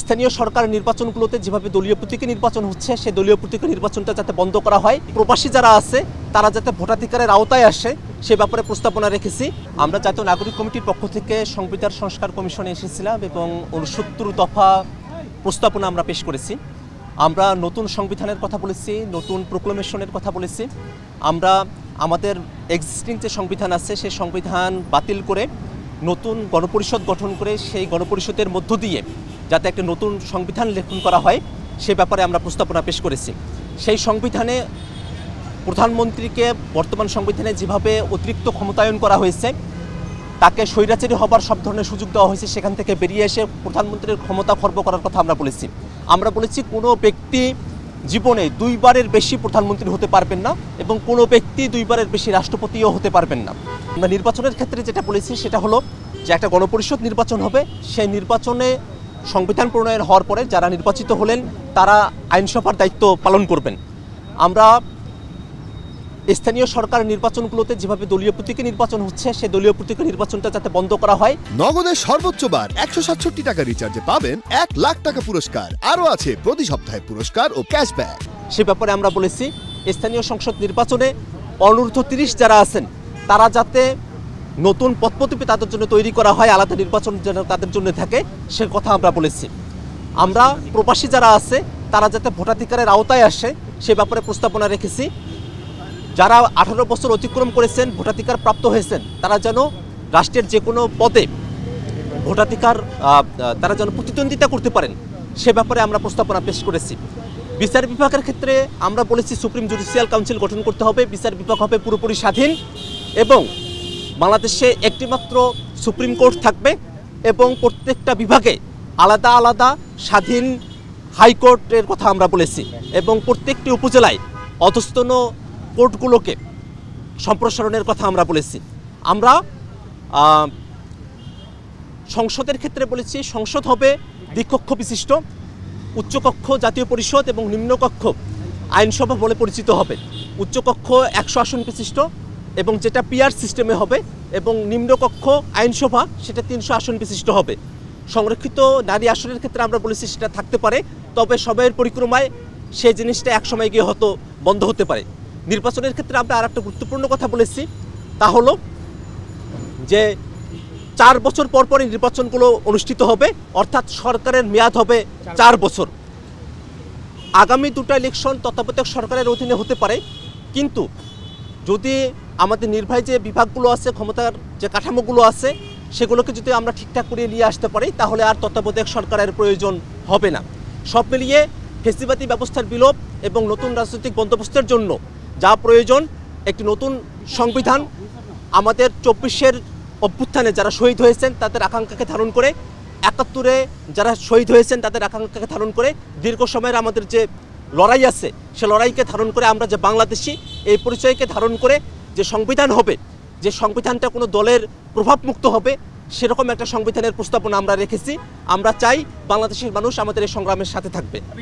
স্থানীয় সরকার নির্বাচনগুলোতে যেভাবে দলীয় প্রতীকে নির্বাচন হচ্ছে সেই দলীয় প্রতীকে নির্বাচনটা যাতে বন্ধ করা হয়, প্রবাসী যারা আছে তারা যাতে ভোটাধিকারের আওতায় আসে সে ব্যাপারে প্রস্তাবনা রেখেছি। আমরা জাতীয় নাগরিক কমিটির পক্ষ থেকে সংবিধান সংস্কার কমিশনে এসেছিলাম এবং ৬৯ দফা প্রস্তাবনা আমরা পেশ করেছি। আমরা নতুন সংবিধানের কথা বলেছি, নতুন প্রোক্লেমেশনের কথা বলেছি। আমরা আমাদের এক্সিস্টিং যে সংবিধান আছে সেই সংবিধান বাতিল করে নতুন গণপরিষদ গঠন করে সেই গণপরিষদের মধ্য দিয়ে যাতে একটা নতুন সংবিধান লেখন করা হয় সে ব্যাপারে আমরা প্রস্তাবনা পেশ করেছি। সেই সংবিধানে প্রধানমন্ত্রীকে বর্তমান সংবিধানে যেভাবে অতিরিক্ত ক্ষমতায়ন করা হয়েছে, তাকে স্বৈরাচারী হবার সব ধরনের সুযোগ দেওয়া হয়েছে, সেখান থেকে বেরিয়ে এসে প্রধানমন্ত্রীর ক্ষমতা খর্ব করার কথা আমরা বলেছি। আমরা বলেছি কোনো ব্যক্তি জীবনে দুইবারের বেশি প্রধানমন্ত্রী হতে পারবেন না এবং কোনো ব্যক্তি দুইবারের বেশি রাষ্ট্রপতিও হতে পারবেন না। আমরা নির্বাচনের ক্ষেত্রে যেটা বলেছি সেটা হলো যে একটা গণপরিষদ নির্বাচন হবে, সেই নির্বাচনে সংবিধান প্রণয়ন হওয়ার পরে যারা নির্বাচিত হলেন তারা আইনসভার দায়িত্ব পালন করবেন। আমরা স্থানীয় সরকার নির্বাচনগুলোতে যেভাবে দলীয় প্রতীকে নির্বাচন হচ্ছে সেই দলীয় প্রতীকে নির্বাচনটা যাতে বন্ধ করা হয়। নগদের সর্বোচ্চ বার ১৬৭ টাকা রিচার্জে পাবেন ১ লাখ টাকা পুরস্কার, আরও আছে প্রতি সপ্তাহে পুরস্কার ও ক্যাশব্যাক। সে ব্যাপারে আমরা বলেছি স্থানীয় সংসদ নির্বাচনে অনূর্ধ্ব ৩০ যারা আছেন তারা যাতে নতুন পদ্ধতি তাদের জন্য তৈরি করা হয়, আলাদা নির্বাচন যেন তাদের জন্য থাকে সে কথা আমরা বলেছি। আমরা প্রবাসী যারা আছে তারা যাতে ভোটাধিকারের আওতায় আসে সে ব্যাপারে প্রস্তাবনা রেখেছি। যারা ১৮ বছর অতিক্রম করেছেন, ভোটাধিকার প্রাপ্ত হয়েছেন, তারা যেন রাষ্ট্রের যে কোনো পদে ভোটাধিকার তারা যেন প্রতিদ্বন্দ্বিতা করতে পারেন সে ব্যাপারে আমরা প্রস্তাবনা পেশ করেছি। বিচার বিভাগের ক্ষেত্রে আমরা বলেছি সুপ্রিম জুডিশিয়াল কাউন্সিল গঠন করতে হবে, বিচার বিভাগ হবে পুরোপুরি স্বাধীন এবং বাংলাদেশে একটিমাত্র সুপ্রিম কোর্ট থাকবে এবং প্রত্যেকটা বিভাগে আলাদা আলাদা স্বাধীন হাইকোর্টের কথা আমরা বলেছি এবং প্রত্যেকটি উপজেলায় অধস্তন কোর্টগুলোকে সম্প্রসারণের কথা আমরা বলেছি। আমরা সংসদের ক্ষেত্রে বলেছি সংসদ হবে দ্বিকক্ষ বিশিষ্ট, উচ্চকক্ষ জাতীয় পরিষদ এবং নিম্নকক্ষ আইনসভা বলে পরিচিত হবে। উচ্চকক্ষ ১০০ আসন বিশিষ্ট এবং যেটা পিআর সিস্টেমে হবে এবং নিম্নকক্ষ আইনসভা সেটা ৩০০ আসন বিশিষ্ট হবে। সংরক্ষিত নারী আসনের ক্ষেত্রে আমরা বলেছি সেটা থাকতে পারে, তবে সময়ের পরিক্রমায় সেই জিনিসটা একসময় গিয়ে হয়তো বন্ধ হতে পারে। নির্বাচনের ক্ষেত্রে আমরা আর একটা গুরুত্বপূর্ণ কথা বলেছি, তা হলো যে ৪ বছর পর পরই নির্বাচনগুলো অনুষ্ঠিত হবে, অর্থাৎ সরকারের মেয়াদ হবে ৪ বছর। আগামী দুটো ইলেকশন তত্ত্বাবধায়ক সরকারের অধীনে হতে পারে, কিন্তু যদি আমাদের নির্বাহী যে বিভাগগুলো আছে, ক্ষমতার যে কাঠামোগুলো আছে সেগুলোকে যদি আমরা ঠিকঠাক করে নিয়ে আসতে পারি তাহলে আর তত্ত্বাবধায়ক সরকারের প্রয়োজন হবে না। সব মিলিয়ে ফ্যাসিবাদী ব্যবস্থার বিলোপ এবং নতুন রাজনৈতিক বন্দোবস্তের জন্য যা প্রয়োজন একটি নতুন সংবিধান, আমাদের ২৪-এর অভ্যুত্থানে যারা শহীদ হয়েছেন তাদের আকাঙ্ক্ষাকে ধারণ করে, ৭১-এ যারা শহীদ হয়েছেন তাদের আকাঙ্ক্ষাকে ধারণ করে, দীর্ঘ সময়ের আমাদের যে লড়াই আছে সে লড়াইকে ধারণ করে আমরা যে বাংলাদেশি এই পরিচয়কে ধারণ করে যে সংবিধান হবে, যে সংবিধানটা কোনো দলের প্রভাবমুক্ত হবে সেরকম একটা সংবিধানের প্রস্তাবনা আমরা রেখেছি। আমরা চাই বাংলাদেশের মানুষ আমাদের এই সংগ্রামের সাথে থাকবে।